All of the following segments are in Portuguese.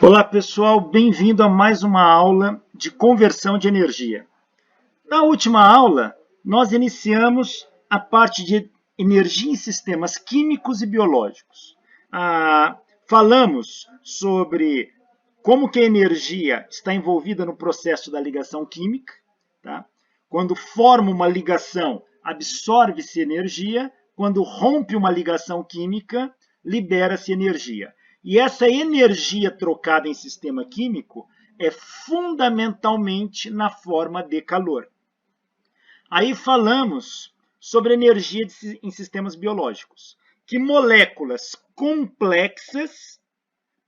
Olá pessoal, bem-vindo a mais uma aula de conversão de energia. Na última aula, nós iniciamos a parte de energia em sistemas químicos e biológicos. Falamos sobre como que a energia está envolvida no processo da ligação química. Tá? Quando forma uma ligação, absorve-se energia. Quando rompe uma ligação química, libera-se energia. E essa energia trocada em sistema químico é fundamentalmente na forma de calor. Aí falamos sobre energia em sistemas biológicos, que moléculas complexas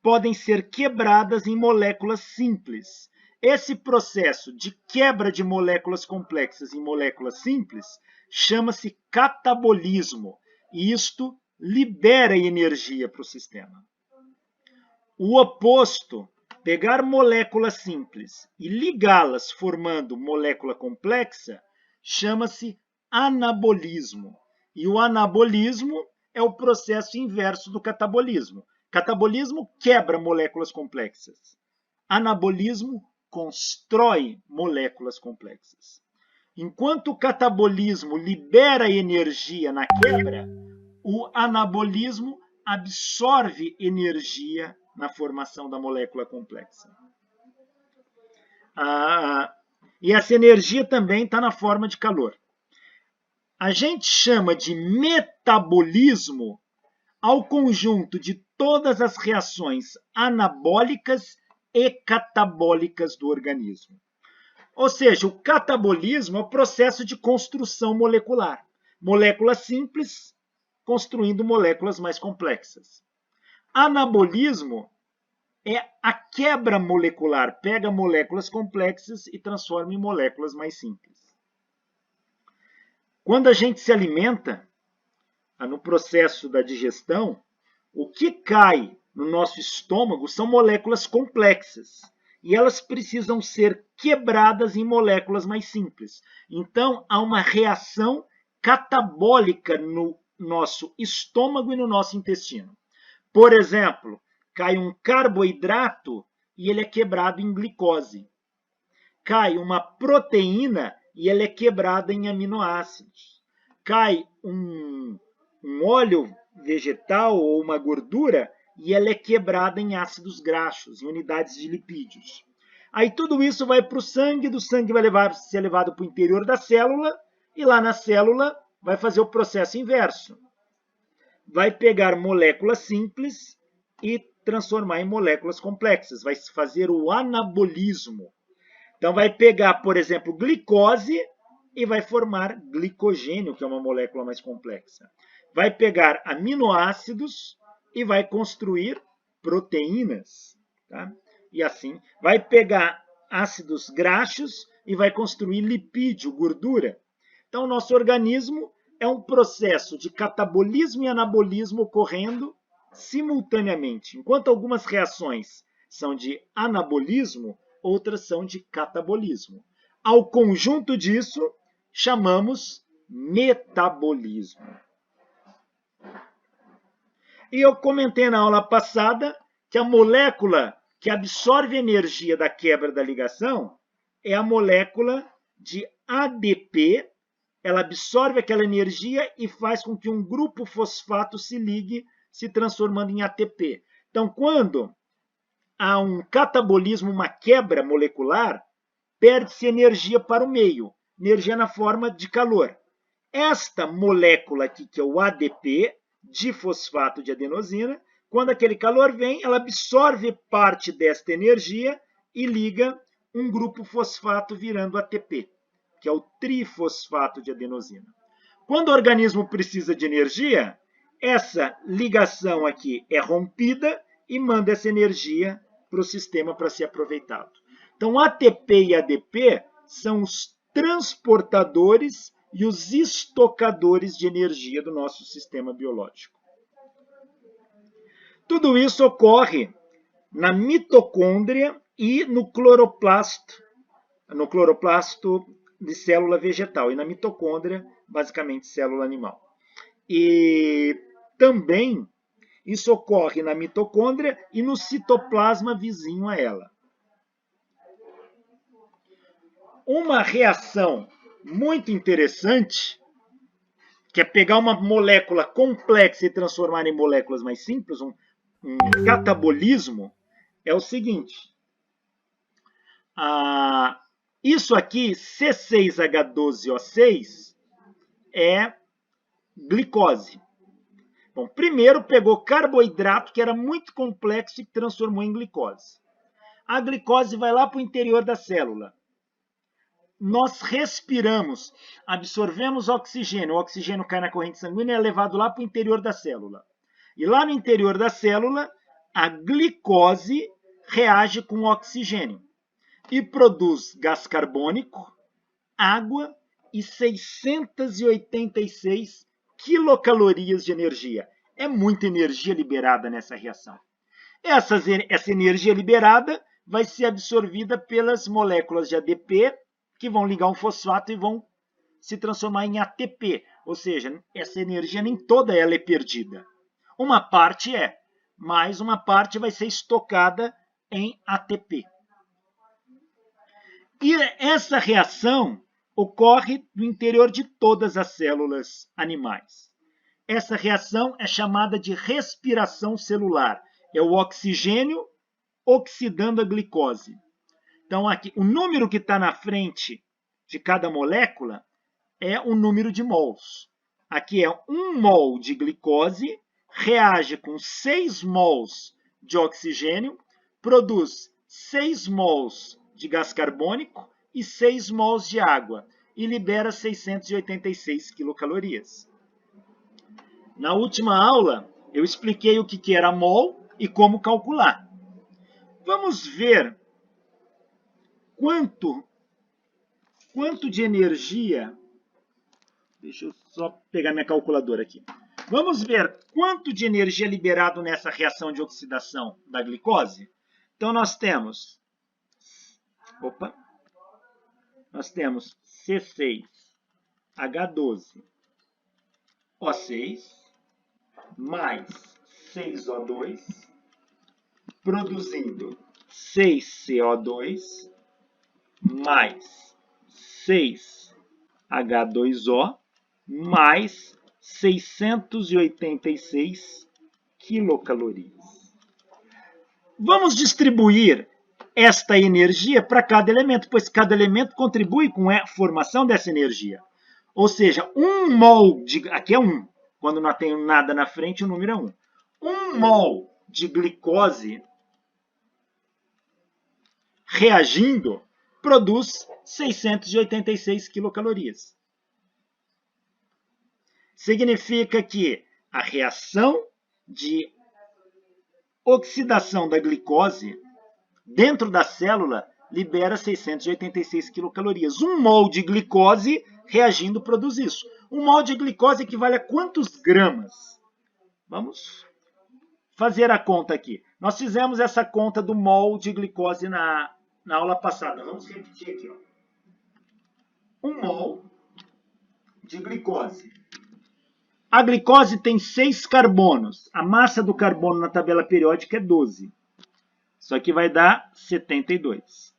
podem ser quebradas em moléculas simples. Esse processo de quebra de moléculas complexas em moléculas simples chama-se catabolismo, e isto libera energia para o sistema. O oposto, pegar moléculas simples e ligá-las formando molécula complexa, chama-se anabolismo. E o anabolismo é o processo inverso do catabolismo. Catabolismo quebra moléculas complexas. Anabolismo constrói moléculas complexas. Enquanto o catabolismo libera energia na quebra, o anabolismo absorve energia na formação da molécula complexa. E essa energia também está na forma de calor. A gente chama de metabolismo ao conjunto de todas as reações anabólicas e catabólicas do organismo. Ou seja, o catabolismo é o processo de construção molecular. Moléculas simples construindo moléculas mais complexas. Anabolismo é a quebra molecular, pega moléculas complexas e transforma em moléculas mais simples. Quando a gente se alimenta, no processo da digestão, o que cai no nosso estômago são moléculas complexas e elas precisam ser quebradas em moléculas mais simples. Então, há uma reação catabólica no nosso estômago e no nosso intestino. Por exemplo, cai um carboidrato e ele é quebrado em glicose. Cai uma proteína e ela é quebrada em aminoácidos. Cai um óleo vegetal ou uma gordura e ela é quebrada em ácidos graxos, em unidades de lipídios. Aí tudo isso vai para o sangue, do sangue vai ser levado para o interior da célula e lá na célula vai fazer o processo inverso. Vai pegar moléculas simples e transformar em moléculas complexas. Vai fazer o anabolismo. Então, vai pegar, por exemplo, glicose e vai formar glicogênio, que é uma molécula mais complexa. Vai pegar aminoácidos e vai construir proteínas. Tá? E assim, vai pegar ácidos graxos e vai construir lipídio, gordura. Então, o nosso organismo é um processo de catabolismo e anabolismo ocorrendo simultaneamente. Enquanto algumas reações são de anabolismo, outras são de catabolismo. Ao conjunto disso, chamamos metabolismo. E eu comentei na aula passada que a molécula que absorve energia da quebra da ligação é a molécula de ADP. Ela absorve aquela energia e faz com que um grupo fosfato se ligue, se transformando em ATP. Então, quando há um catabolismo, uma quebra molecular, perde-se energia para o meio, energia na forma de calor. Esta molécula aqui, que é o ADP, difosfato de adenosina, quando aquele calor vem, ela absorve parte desta energia e liga um grupo fosfato virando ATP, que é o trifosfato de adenosina. Quando o organismo precisa de energia, essa ligação aqui é rompida e manda essa energia para o sistema para ser aproveitado. Então, ATP e ADP são os transportadores e os estocadores de energia do nosso sistema biológico. Tudo isso ocorre na mitocôndria e no cloroplasto de célula vegetal, e na mitocôndria, basicamente, célula animal. E também Isso ocorre na mitocôndria e no citoplasma vizinho a ela. Uma reação muito interessante, que é pegar uma molécula complexa e transformar em moléculas mais simples, um catabolismo, é o seguinte. Isso aqui, C6H12O6, é glicose. Bom, primeiro pegou carboidrato, que era muito complexo, e transformou em glicose. A glicose vai lá para o interior da célula. Nós respiramos, absorvemos oxigênio, o oxigênio cai na corrente sanguínea e é levado lá para o interior da célula. E lá no interior da célula, a glicose reage com o oxigênio e produz gás carbônico, água e 686 quilocalorias de energia. É muita energia liberada nessa reação. Essa energia liberada vai ser absorvida pelas moléculas de ADP, que vão ligar um fosfato e vão se transformar em ATP. Ou seja, essa energia nem toda ela é perdida. Uma parte é, mas uma parte vai ser estocada em ATP. E essa reação ocorre no interior de todas as células animais. Essa reação é chamada de respiração celular. É o oxigênio oxidando a glicose. Então, aqui, o número que está na frente de cada molécula é o número de mols. Aqui é 1 mol de glicose, reage com 6 mols de oxigênio, produz 6 mols de gás carbônico e 6 mols de água e libera 686 quilocalorias. Na última aula, eu expliquei o que era mol e como calcular. Vamos ver quanto de energia... Deixa eu só pegar minha calculadora aqui. Vamos ver quanto de energia é liberado nessa reação de oxidação da glicose. Então, nós temos C6H12O6 mais 6O2, produzindo 6CO2 mais 6H2O mais 686 quilocalorias. Vamos distribuir esta energia para cada elemento, pois cada elemento contribui com a formação dessa energia. Ou seja, 1 mol de... Aqui é 1. Quando não tenho nada na frente, o número é 1. 1 mol de glicose reagindo produz 686 quilocalorias. Significa que a reação de oxidação da glicose dentro da célula libera 686 quilocalorias. 1 mol de glicose reagindo produz isso. 1 mol de glicose equivale a quantos gramas? Vamos fazer a conta aqui. Nós fizemos essa conta do mol de glicose na aula passada. Vamos repetir aqui. 1 mol de glicose. A glicose tem 6 carbonos. A massa do carbono na tabela periódica é 12. Isso aqui vai dar 72.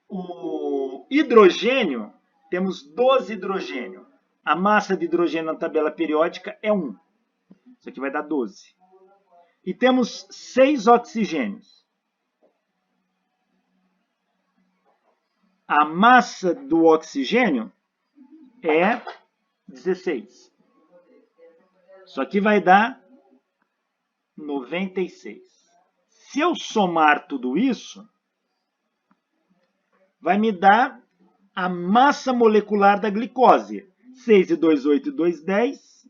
O hidrogênio, temos 12 hidrogênio. A massa de hidrogênio na tabela periódica é 1. Isso aqui vai dar 12. E temos 6 oxigênios. A massa do oxigênio é 16. Isso aqui vai dar 96. Se eu somar tudo isso, vai me dar a massa molecular da glicose. 6 e 2, 8 e 2, 10.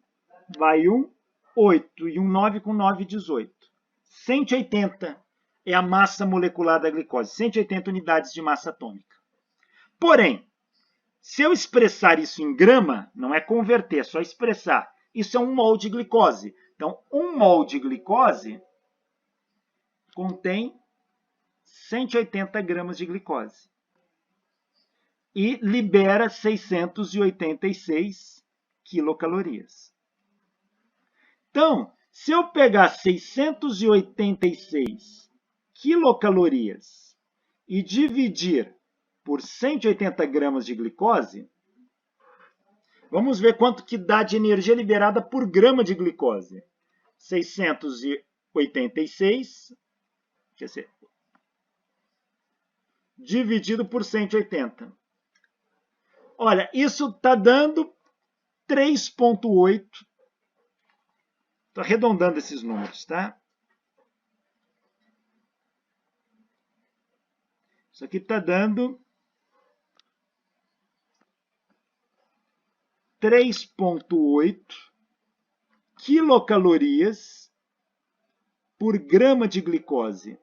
Vai 1, 8 e 1, 9 com 9, 18. 180 é a massa molecular da glicose. 180 unidades de massa atômica. Porém, se eu expressar isso em grama, não é converter, é só expressar. Isso é 1 mol de glicose. Então, 1 mol de glicose contém 180 gramas de glicose. E libera 686 quilocalorias. Então, se eu pegar 686 quilocalorias e dividir por 180 gramas de glicose, vamos ver quanto que dá de energia liberada por grama de glicose. 686, quer dizer, dividido por 180. Olha, isso está dando 3,8. Estou arredondando esses números, tá? Isso aqui está dando 3,8 quilocalorias por grama de glicose.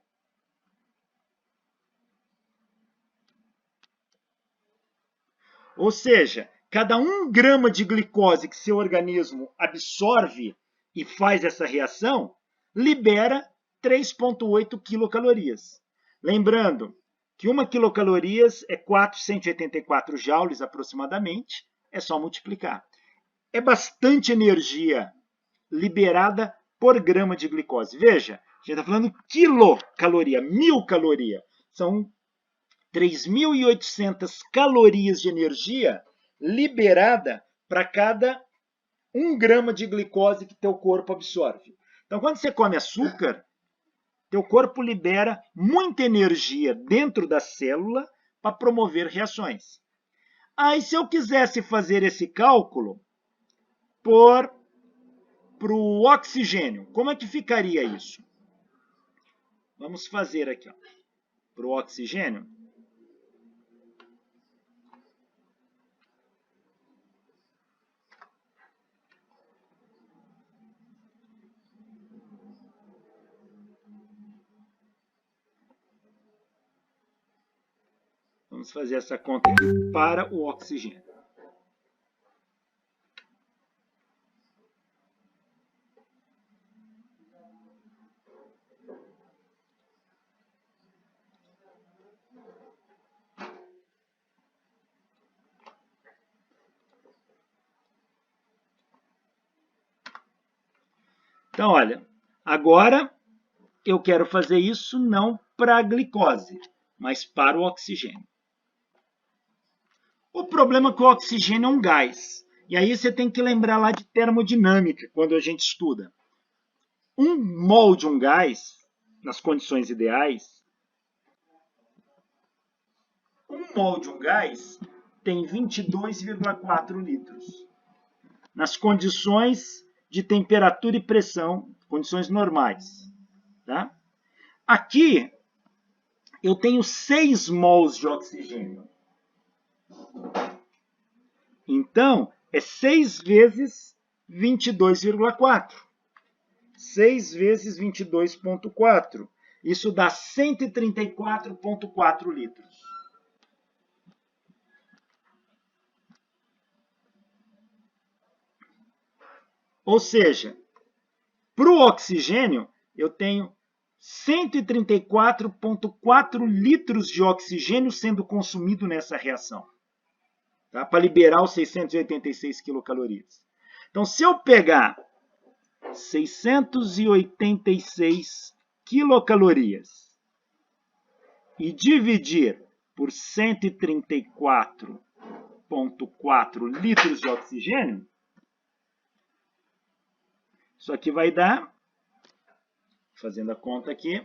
Ou seja, cada 1 grama de glicose que seu organismo absorve e faz essa reação, libera 3,8 quilocalorias. Lembrando que 1 quilocaloria é 484 joules aproximadamente, é só multiplicar. É bastante energia liberada por grama de glicose. Veja, a gente está falando quilocaloria, 1000 calorias. São 3.800 calorias de energia liberada para cada 1 grama de glicose que teu corpo absorve. Então, quando você come açúcar, teu corpo libera muita energia dentro da célula para promover reações. Aí, se eu quisesse fazer esse cálculo para o oxigênio, como é que ficaria isso? Vamos fazer aqui, para o oxigênio. Vamos fazer essa conta aqui para o oxigênio. Então, olha, agora eu quero fazer isso não para a glicose, mas para o oxigênio. O problema é que o oxigênio é um gás. E aí você tem que lembrar lá de termodinâmica, quando a gente estuda. 1 mol de um gás, nas condições ideais, 1 mol de um gás tem 22,4 litros. Nas condições de temperatura e pressão, condições normais. Tá? Aqui, eu tenho 6 mols de oxigênio. Então, é 6 vezes 22,4. 6 vezes 22,4. Isso dá 134,4 litros. Ou seja, para o oxigênio, eu tenho 134,4 litros de oxigênio sendo consumido nessa reação. Tá? Para liberar os 686 quilocalorias. Então, se eu pegar 686 quilocalorias e dividir por 134,4 litros de oxigênio, isso aqui vai dar, fazendo a conta aqui,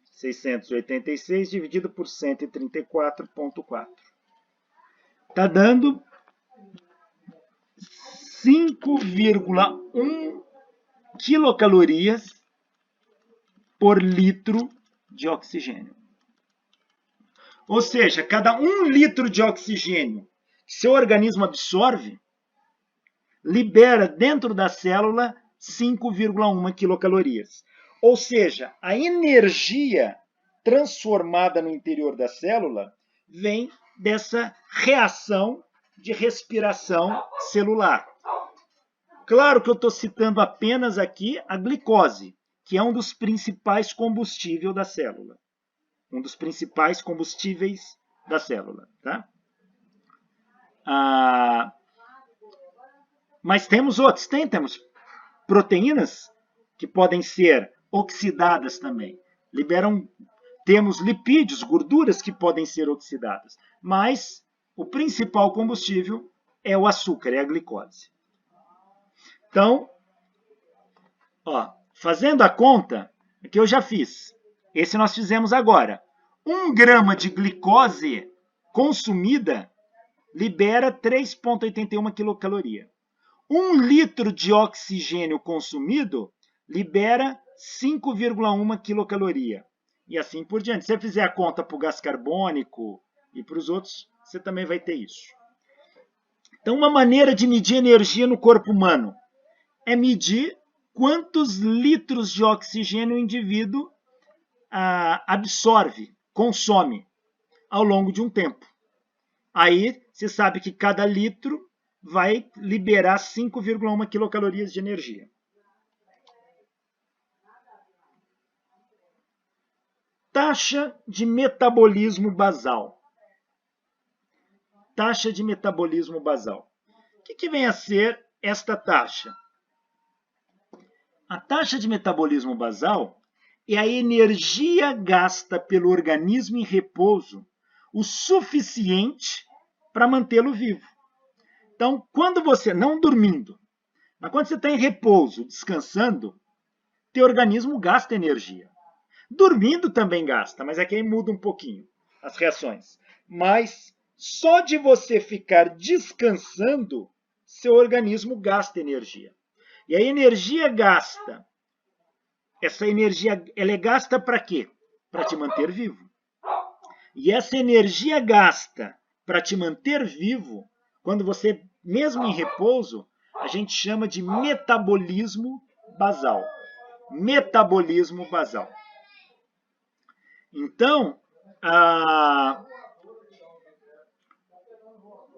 686 dividido por 134,4. Está dando 5,1 quilocalorias por litro de oxigênio. Ou seja, cada 1 litro de oxigênio que seu organismo absorve, libera dentro da célula 5,1 quilocalorias. Ou seja, a energia transformada no interior da célula vem dessa reação de respiração celular. Claro que eu estou citando apenas aqui a glicose, que é um dos principais combustíveis da célula. Um dos principais combustíveis da célula. Tá? Mas temos outros? Temos proteínas que podem ser oxidadas também. Temos lipídios, gorduras que podem ser oxidadas. Mas o principal combustível é o açúcar, é a glicose. Então, fazendo a conta, que eu já fiz. Esse nós fizemos agora. 1 grama de glicose consumida libera 3,81 quilocaloria. 1 litro de oxigênio consumido libera 5,1 quilocaloria. E assim por diante. Se você fizer a conta para o gás carbônico e para os outros, você também vai ter isso. Então, uma maneira de medir energia no corpo humano é medir quantos litros de oxigênio o indivíduo absorve, consome ao longo de um tempo. Aí, você sabe que cada litro vai liberar 5,1 quilocalorias de energia. Taxa de metabolismo basal. Taxa de metabolismo basal. O que vem a ser esta taxa? A taxa de metabolismo basal é a energia gasta pelo organismo em repouso o suficiente para mantê-lo vivo. Então, quando você, não dormindo, mas quando você está em repouso, descansando, teu organismo gasta energia. Dormindo também gasta, mas aqui muda um pouquinho as reações. Mas só de você ficar descansando, seu organismo gasta energia. E a energia gasta, essa energia, ela é gasta para quê? Para te manter vivo. E essa energia gasta para te manter vivo, quando você, mesmo em repouso, a gente chama de metabolismo basal. Metabolismo basal. Então,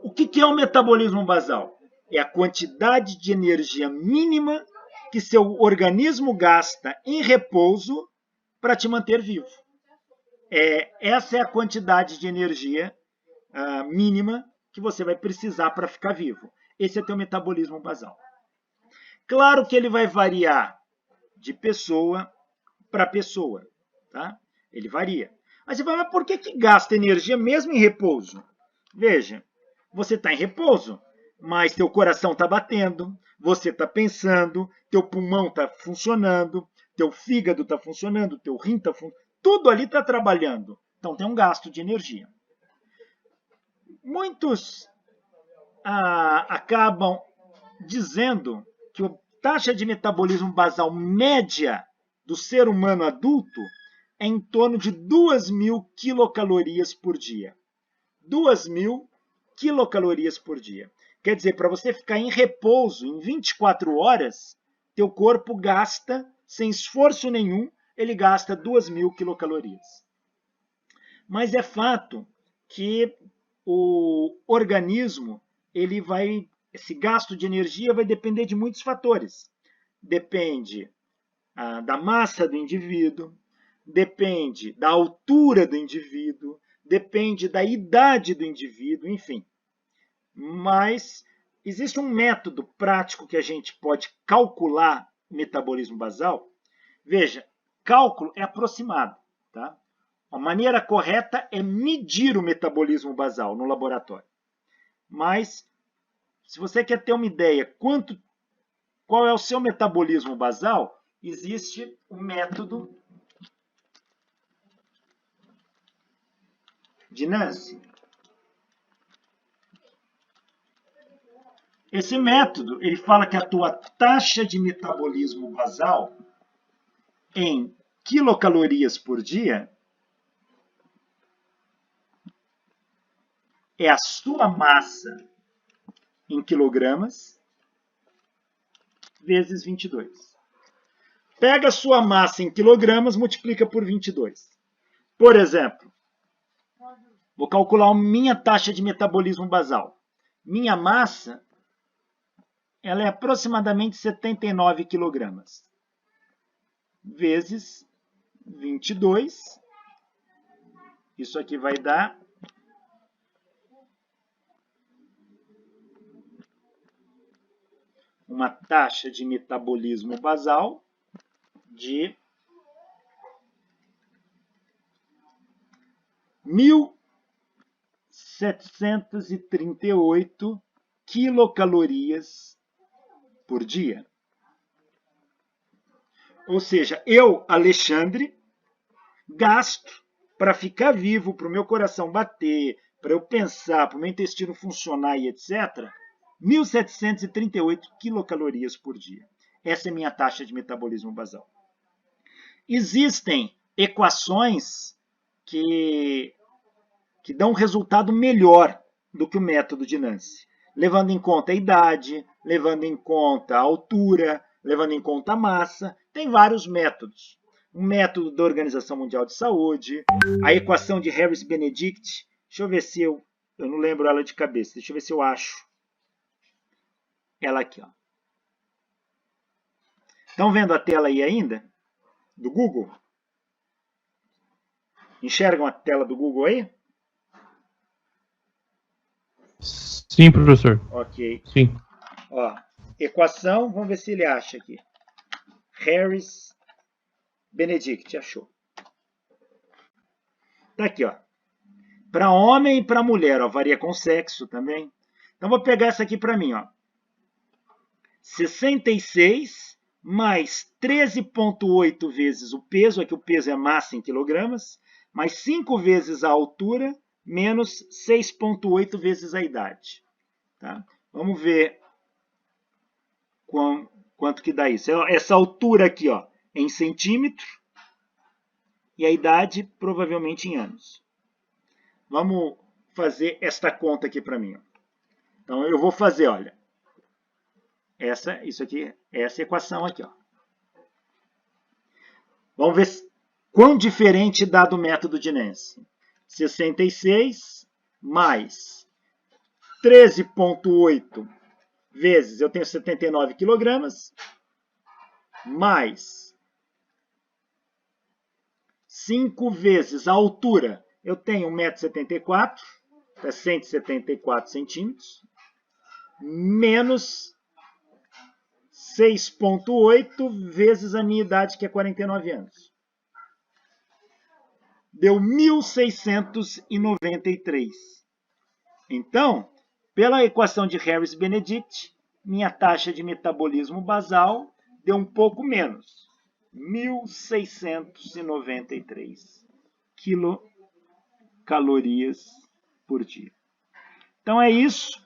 o que é o metabolismo basal? É a quantidade de energia mínima que seu organismo gasta em repouso para te manter vivo. Essa é a quantidade de energia mínima que você vai precisar para ficar vivo. Esse é o teu metabolismo basal. Claro que ele vai variar de pessoa para pessoa, tá? Ele varia. Mas você fala, mas por que gasta energia mesmo em repouso? Veja, você está em repouso, mas teu coração está batendo, você está pensando, teu pulmão está funcionando, teu fígado está funcionando, teu rim está funcionando, tudo ali está trabalhando. Então tem um gasto de energia. Muitos acabam dizendo que a taxa de metabolismo basal média do ser humano adulto é em torno de 2.000 quilocalorias por dia. 2.000 quilocalorias por dia. Quer dizer, para você ficar em repouso em 24 horas, teu corpo gasta, sem esforço nenhum, ele gasta 2.000 quilocalorias. Mas é fato que o organismo, esse gasto de energia vai depender de muitos fatores. Depende da massa do indivíduo, depende da altura do indivíduo, depende da idade do indivíduo, enfim. Mas existe um método prático que a gente pode calcular o metabolismo basal. Veja, cálculo é aproximado, tá? A maneira correta é medir o metabolismo basal no laboratório. Mas, se você quer ter uma ideia qual é o seu metabolismo basal, existe o método de Nancy. Esse método, ele fala que a tua taxa de metabolismo basal em quilocalorias por dia é a sua massa em quilogramas vezes 22. Pega a sua massa em quilogramas, multiplica por 22. Por exemplo, vou calcular a minha taxa de metabolismo basal. Minha massa, ela é aproximadamente 79 quilogramas. Vezes 22. Isso aqui vai dar uma taxa de metabolismo basal de 1.738 quilocalorias por dia. Ou seja, eu, Alexandre, gasto para ficar vivo, para o meu coração bater, para eu pensar, para o meu intestino funcionar e etc., 1.738 quilocalorias por dia. Essa é a minha taxa de metabolismo basal. Existem equações que dão um resultado melhor do que o método de Nancy, levando em conta a idade, levando em conta a altura, levando em conta a massa. Tem vários métodos. Um método da Organização Mundial de Saúde, a equação de Harris-Benedict. Deixa eu ver se eu não lembro ela de cabeça. Deixa eu ver se eu acho ela aqui. Ó. Estão vendo a tela aí ainda? Do Google? Enxergam a tela do Google aí? Sim, professor. Ok. Sim. Ó, equação, vamos ver se ele acha aqui. Harris-Benedict, achou. Tá aqui, ó. Para homem e para mulher, ó, varia com sexo também. Então, vou pegar essa aqui para mim, ó. 66 mais 13,8 vezes o peso, aqui o peso é massa em quilogramas, mais 5 vezes a altura, menos 6,8 vezes a idade. Tá? Vamos ver quanto que dá isso. Essa altura aqui, ó, em centímetro, e a idade provavelmente em anos. Vamos fazer esta conta aqui para mim. Ó. Então, eu vou fazer, olha, essa equação aqui. Ó. Vamos ver quão diferente dá do método de Nancy. 66 mais 13,8 vezes, eu tenho 79 quilogramas, mais 5 vezes a altura, eu tenho 1,74 m, é 174 centímetros, menos 6,8 vezes a minha idade, que é 49 anos. Deu 1.693. Então, pela equação de Harris-Benedict, minha taxa de metabolismo basal deu um pouco menos. 1.693 quilocalorias por dia. Então é isso.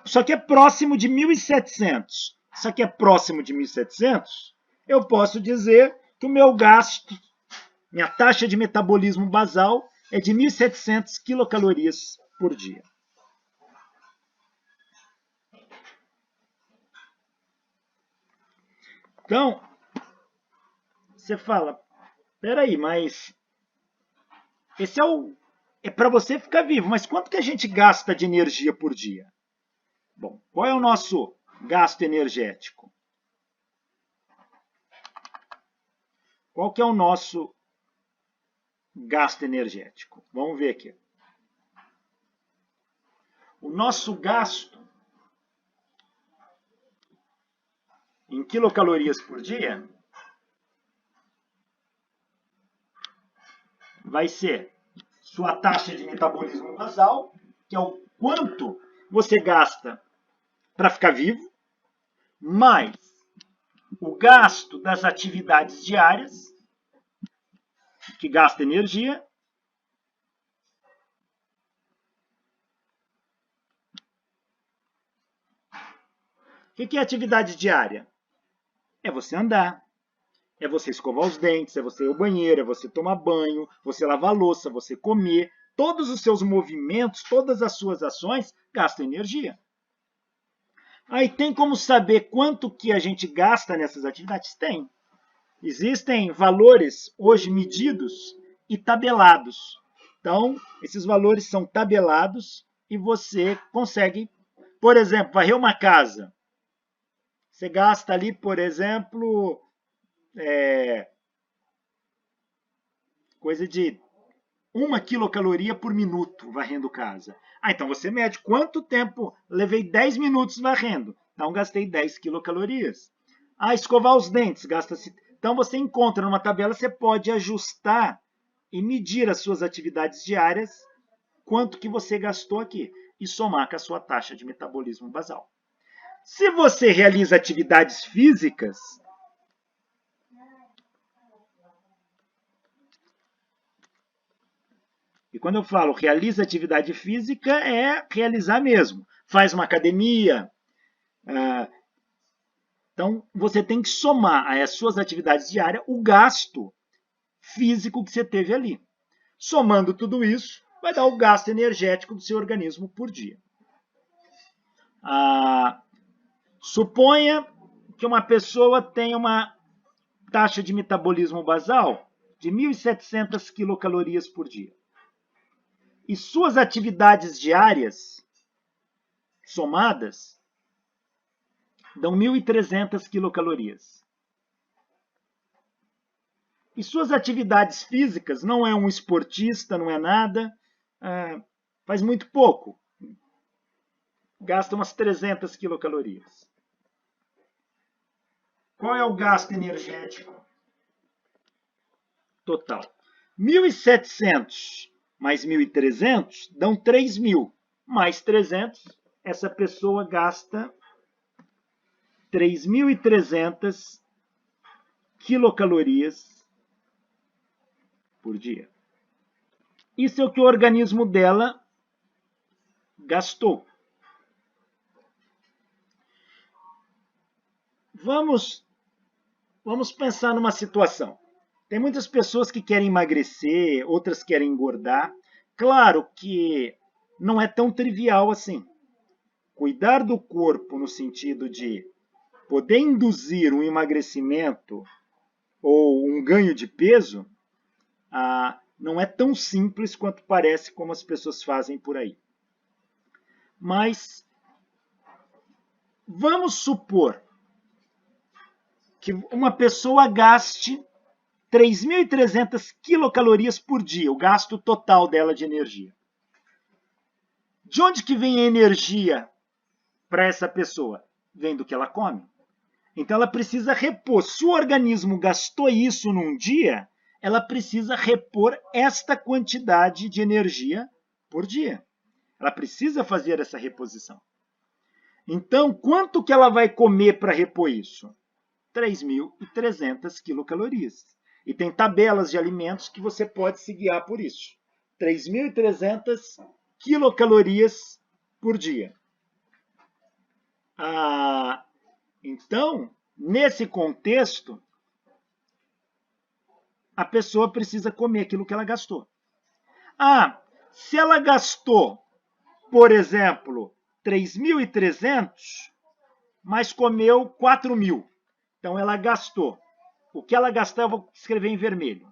Isso aqui é próximo de 1.700. Isso aqui é próximo de 1.700. Eu posso dizer que o meu gasto, minha taxa de metabolismo basal é de 1.700 quilocalorias por dia. Então, você fala, peraí, mas esse é para você ficar vivo, mas quanto que a gente gasta de energia por dia? Bom, qual é o nosso gasto energético? Qual que é o nosso gasto energético? Vamos ver aqui. O nosso gasto em quilocalorias por dia vai ser sua taxa de metabolismo basal, que é o quanto você gasta para ficar vivo, mais o gasto das atividades diárias, que gasta energia, o que é atividade diária? É você andar, é você escovar os dentes, é você ir ao banheiro, é você tomar banho, você lavar a louça, você comer. Todos os seus movimentos, todas as suas ações gastam energia. Aí tem como saber quanto que a gente gasta nessas atividades? Tem. Existem valores hoje medidos e tabelados. Então, esses valores são tabelados e você consegue, por exemplo, varrer uma casa. Você gasta ali, por exemplo, coisa de 1 quilocaloria por minuto varrendo casa. Então você mede quanto tempo levei 10 minutos varrendo. Então, gastei 10 quilocalorias. Ah, escovar os dentes, gasta-se... Então, você encontra numa tabela, você pode ajustar e medir as suas atividades diárias, quanto que você gastou aqui, e somar com a sua taxa de metabolismo basal. Se você realiza atividades físicas, e quando eu falo realiza atividade física, é realizar mesmo. Faz uma academia. Então, você tem que somar às suas atividades diárias o gasto físico que você teve ali. Somando tudo isso, vai dar o gasto energético do seu organismo por dia. Suponha que uma pessoa tenha uma taxa de metabolismo basal de 1.700 quilocalorias por dia. E suas atividades diárias somadas dão 1.300 quilocalorias. E suas atividades físicas, não é um esportista, não é nada, faz muito pouco. Gasta umas 300 quilocalorias. Qual é o gasto energético total? 1.700 mais 1.300 dão 3.000. Mais 300, essa pessoa gasta 3.300 quilocalorias por dia. Isso é o que o organismo dela gastou. Vamos pensar numa situação. Tem muitas pessoas que querem emagrecer, outras querem engordar. Claro que não é tão trivial assim. Cuidar do corpo no sentido de poder induzir um emagrecimento ou um ganho de peso, não é tão simples quanto parece, como as pessoas fazem por aí. Mas vamos supor que uma pessoa gaste 3.300 quilocalorias por dia, o gasto total dela de energia. De onde que vem a energia para essa pessoa? Vem do que ela come. Então ela precisa repor. Se o organismo gastou isso num dia, ela precisa repor esta quantidade de energia por dia. Ela precisa fazer essa reposição. Então, quanto que ela vai comer para repor isso? 3.300 quilocalorias. E tem tabelas de alimentos que você pode se guiar por isso. 3.300 quilocalorias por dia. Então, nesse contexto, a pessoa precisa comer aquilo que ela gastou. Se ela gastou, por exemplo, 3.300, mas comeu 4.000. Então, ela gastou. O que ela gastou, eu vou escrever em vermelho.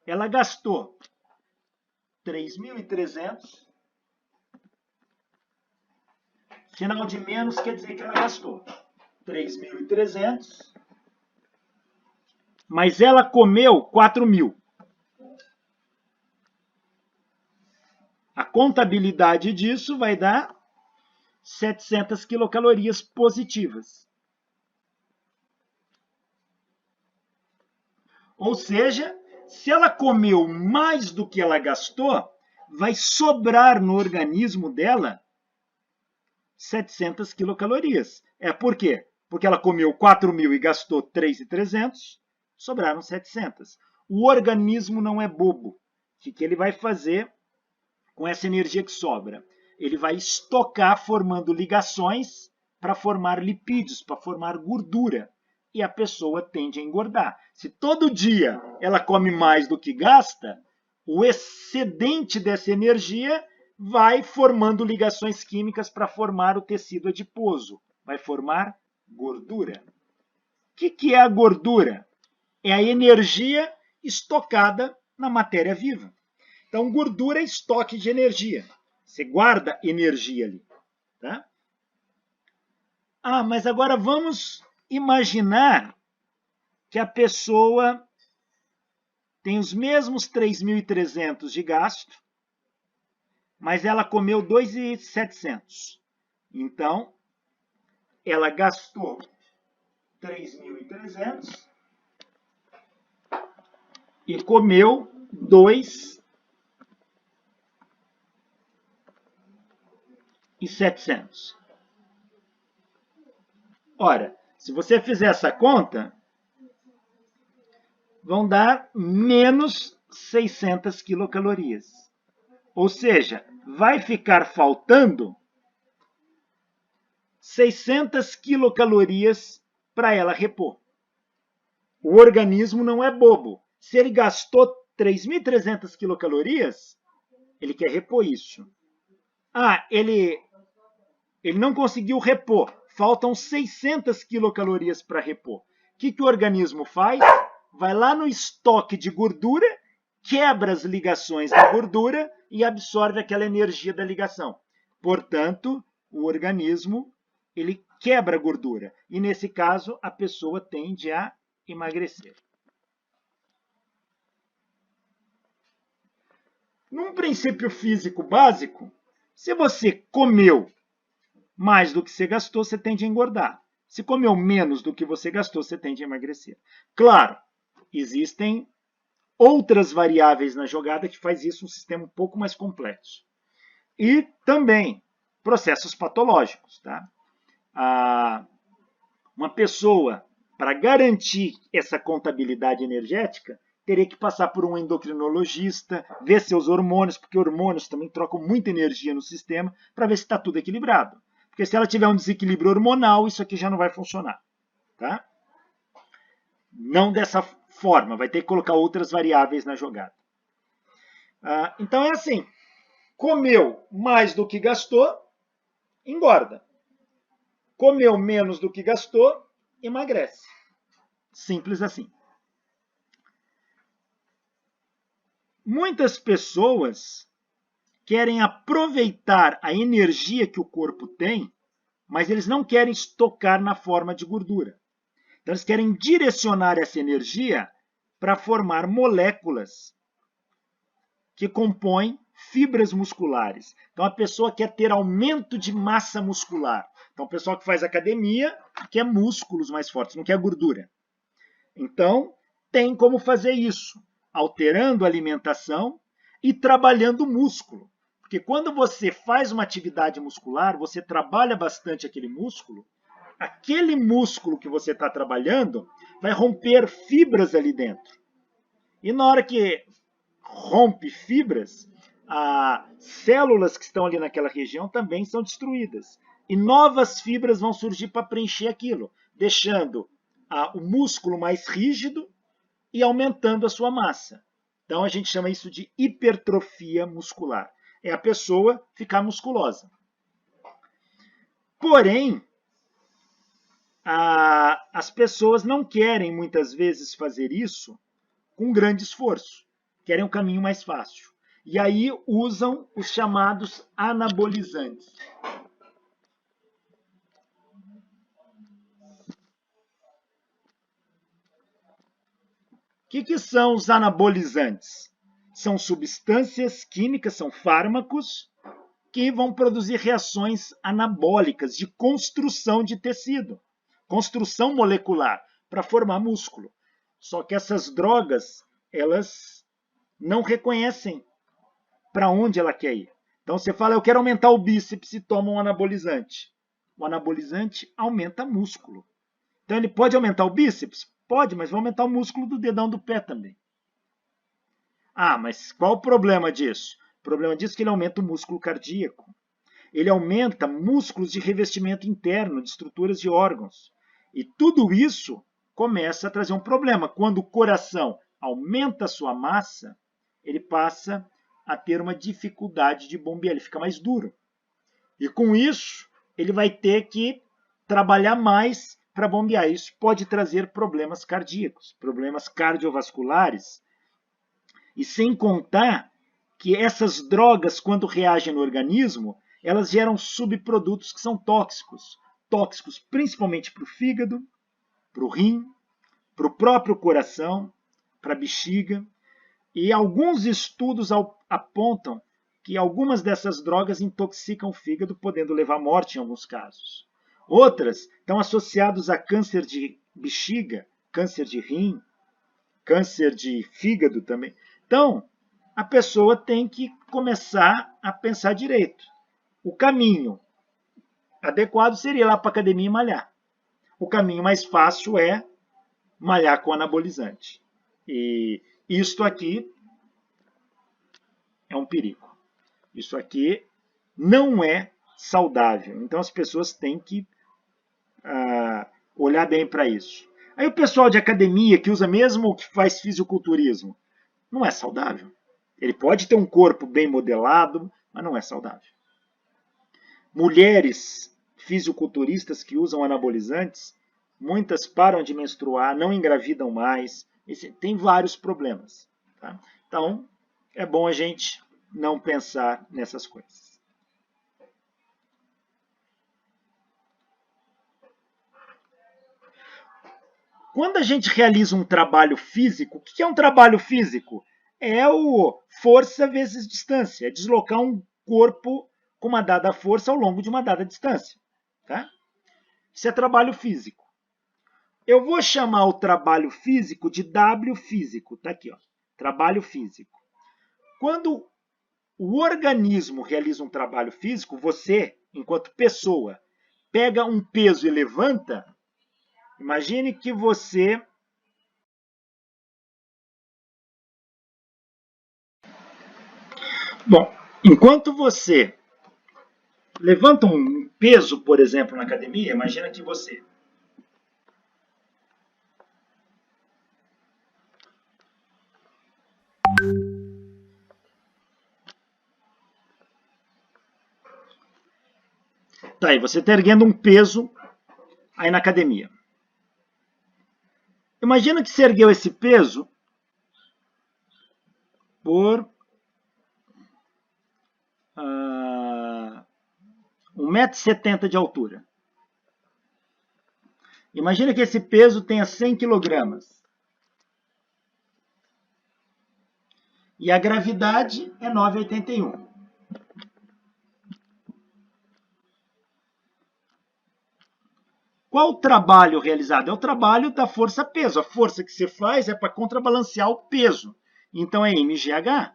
Ela gastou 3.300. Sinal de menos quer dizer que ela gastou 3.300, mas ela comeu 4.000. A contabilidade disso vai dar 700 quilocalorias positivas. Ou seja, se ela comeu mais do que ela gastou, vai sobrar no organismo dela 700 quilocalorias. Por quê? Porque ela comeu 4.000 e gastou 3.300, sobraram 700. O organismo não é bobo. O que ele vai fazer com essa energia que sobra? Ele vai estocar formando ligações para formar lipídios, para formar gordura. E a pessoa tende a engordar. Se todo dia ela come mais do que gasta, o excedente dessa energia vai formando ligações químicas para formar o tecido adiposo. Vai formar gordura. O que é a gordura? É a energia estocada na matéria viva. Então, gordura é estoque de energia. Você guarda energia ali. Tá? Mas agora vamos imaginar que a pessoa tem os mesmos 3.300 de gasto, mas ela comeu 2.700. Então, ela gastou 3.300 e comeu 2.700. Ora, se você fizer essa conta, vão dar menos 600 quilocalorias. Ou seja, vai ficar faltando 600 quilocalorias para ela repor. O organismo não é bobo. Se ele gastou 3.300 quilocalorias, ele quer repor isso. Ele não conseguiu repor. Faltam 600 quilocalorias para repor. O que o organismo faz? Vai lá no estoque de gordura, quebra as ligações da gordura e absorve aquela energia da ligação. Portanto, o organismo ele quebra a gordura. E, nesse caso, a pessoa tende a emagrecer. Num princípio físico básico, se você comeu mais do que você gastou, você tende a engordar. Se comeu menos do que você gastou, você tende a emagrecer. Claro, existem outras variáveis na jogada que faz isso um sistema um pouco mais complexo. E também processos patológicos. Tá? Uma pessoa, para garantir essa contabilidade energética, teria que passar por um endocrinologista, ver seus hormônios, porque hormônios também trocam muita energia no sistema, para ver se está tudo equilibrado. Porque se ela tiver um desequilíbrio hormonal, isso aqui já não vai funcionar. Tá? Não dessa forma, vai ter que colocar outras variáveis na jogada. Então é assim, comeu mais do que gastou, engorda. Comeu menos do que gastou, emagrece. Simples assim. Muitas pessoas querem aproveitar a energia que o corpo tem, mas eles não querem estocar na forma de gordura. Então, eles querem direcionar essa energia para formar moléculas que compõem fibras musculares. Então, a pessoa quer ter aumento de massa muscular. Então, o pessoal que faz academia quer músculos mais fortes, não quer gordura. Então, tem como fazer isso, alterando a alimentação e trabalhando o músculo. Porque quando você faz uma atividade muscular, você trabalha bastante aquele músculo que você está trabalhando vai romper fibras ali dentro. E na hora que rompe fibras, as células que estão ali naquela região também são destruídas. E novas fibras vão surgir para preencher aquilo, deixando o músculo mais rígido e aumentando a sua massa. Então a gente chama isso de hipertrofia muscular. É a pessoa ficar musculosa. Porém, as pessoas não querem muitas vezes fazer isso com grande esforço. Querem um caminho mais fácil. E aí usam os chamados anabolizantes. O que são os anabolizantes? São substâncias químicas, são fármacos que vão produzir reações anabólicas de construção de tecido, construção molecular para formar músculo. Só que essas drogas, elas não reconhecem para onde ela quer ir. Então você fala, eu quero aumentar o bíceps e toma um anabolizante. O anabolizante aumenta músculo. Então ele pode aumentar o bíceps? Pode, mas vai aumentar o músculo do dedão do pé também. Mas qual o problema disso? O problema disso é que ele aumenta o músculo cardíaco. Ele aumenta músculos de revestimento interno, de estruturas de órgãos. E tudo isso começa a trazer um problema. Quando o coração aumenta a sua massa, ele passa a ter uma dificuldade de bombear, ele fica mais duro. E com isso, ele vai ter que trabalhar mais para bombear. Isso pode trazer problemas cardíacos, problemas cardiovasculares. E sem contar que essas drogas, quando reagem no organismo, elas geram subprodutos que são tóxicos. Tóxicos principalmente para o fígado, para o rim, para o próprio coração, para a bexiga. E alguns estudos apontam que algumas dessas drogas intoxicam o fígado, podendo levar à morte em alguns casos. Outras estão associadas a câncer de bexiga, câncer de rim, câncer de fígado também. Então, a pessoa tem que começar a pensar direito. O caminho adequado seria ir lá para a academia e malhar. O caminho mais fácil é malhar com anabolizante. E isto aqui é um perigo. Isso aqui não é saudável. Então as pessoas têm que olhar bem para isso. Aí o pessoal de academia que usa mesmo o que faz fisiculturismo, não é saudável. Ele pode ter um corpo bem modelado, mas não é saudável. Mulheres fisiculturistas que usam anabolizantes, muitas param de menstruar, não engravidam mais, tem vários problemas. Tá? Então, é bom a gente não pensar nessas coisas. Quando a gente realiza um trabalho físico, o que é um trabalho físico? É o força vezes distância, é deslocar um corpo com uma dada força ao longo de uma dada distância. Tá? Isso é trabalho físico. Eu vou chamar o trabalho físico de W físico. Está aqui, ó, trabalho físico. Quando o organismo realiza um trabalho físico, você, enquanto pessoa, pega um peso e levanta. Imagine que você Bom, enquanto você levanta um peso, por exemplo, na academia, imagina que você tá aí, você está erguendo um peso aí na academia. Imagina que você ergueu esse peso por 1,70 m de altura. Imagina que esse peso tenha 100 kg. E a gravidade é 9,81. Qual o trabalho realizado? É o trabalho da força-peso. A força que você faz é para contrabalancear o peso. Então é mgh.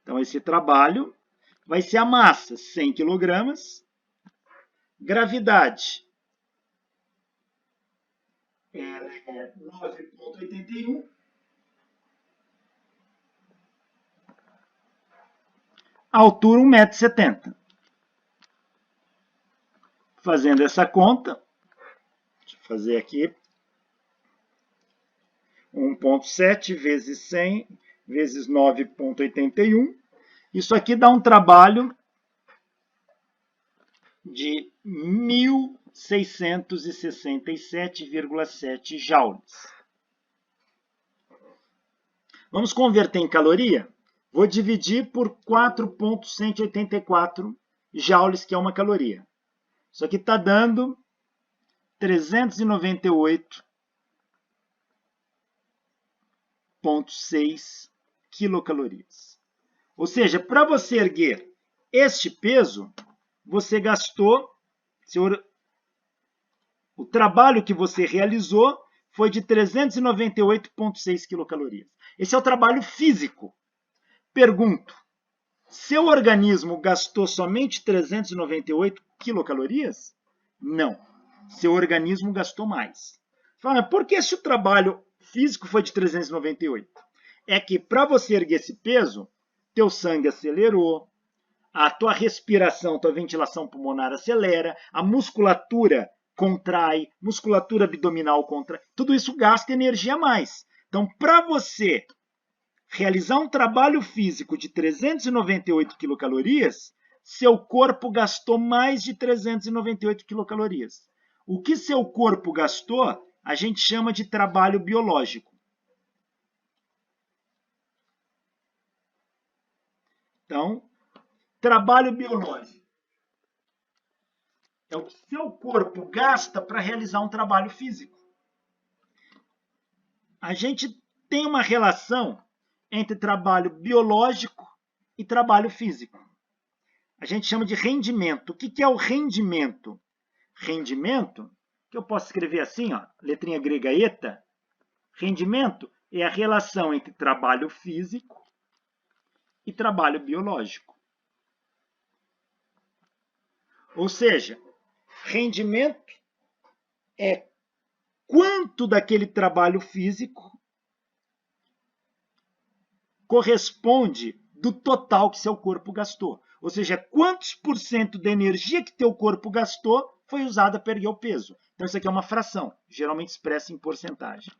Então esse trabalho vai ser a massa, 100 kg. Gravidade é 9,81. Altura 1,70 m. Fazendo essa conta, deixa eu fazer aqui, 1,7 vezes 100 vezes 9,81. Isso aqui dá um trabalho de 1.667,7 joules. Vamos converter em caloria? Vou dividir por 4,184 joules, que é uma caloria. Isso aqui está dando 398,6 quilocalorias. Ou seja, para você erguer este peso, você gastou, o trabalho que você realizou foi de 398,6 quilocalorias. Esse é o trabalho físico. Pergunto, seu organismo gastou somente 398 quilocalorias? Não. Seu organismo gastou mais. Fala, por que se o trabalho físico foi de 398? É que para você erguer esse peso, teu sangue acelerou, a tua respiração, tua ventilação pulmonar acelera, a musculatura contrai, musculatura abdominal contrai. Tudo isso gasta energia a mais. Então, para você realizar um trabalho físico de 398 quilocalorias, seu corpo gastou mais de 398 quilocalorias. O que seu corpo gastou, a gente chama de trabalho biológico. Então, trabalho biológico é o que seu corpo gasta para realizar um trabalho físico. A gente tem uma relação entre trabalho biológico e trabalho físico. a gente chama de rendimento. O que é o rendimento? Rendimento, que eu posso escrever assim, ó, letrinha grega eta. Rendimento é a relação entre trabalho físico e trabalho biológico. Ou seja, rendimento é quanto daquele trabalho físico corresponde do total que seu corpo gastou. Ou seja, quantos por cento da energia que teu corpo gastou foi usada para erguer o peso. Então, isso aqui é uma fração, geralmente expressa em porcentagem.